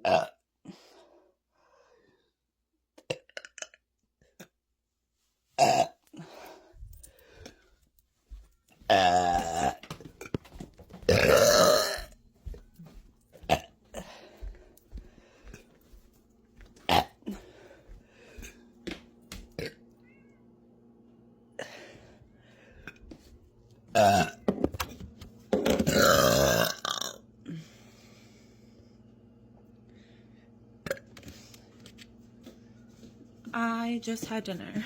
Uh, uh, uh, I just had dinner.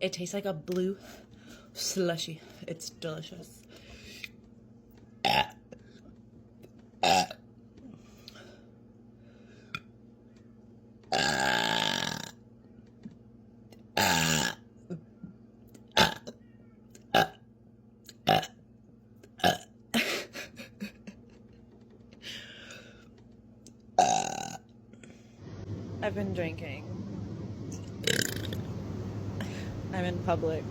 It tastes like a blue slushy. It's delicious. I've been drinking. I'm in public.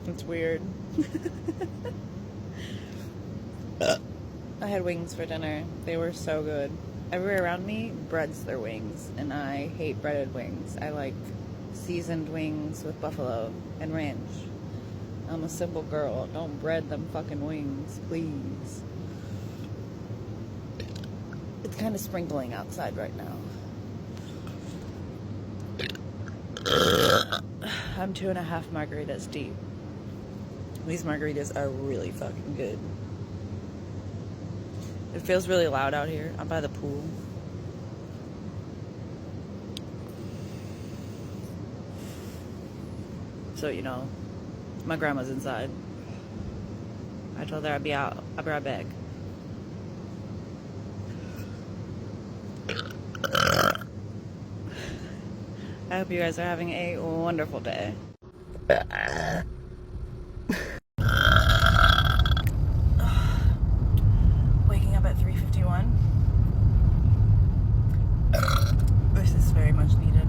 It's weird. I had wings for dinner. They were so good. Everywhere around me breads their wings, and I hate breaded wings. I like seasoned wings with buffalo and ranch. I'm a simple girl. Don't bread them fucking wings, please. It's kind of sprinkling outside right now. I'm 2.5 margaritas deep. These margaritas are really fucking good. It feels really loud out here. I'm by the pool. So, you know, my grandma's inside. I told her I'd be out. I'll be right back. I hope you guys are having a wonderful day. Waking up at 3:51. This is very much needed.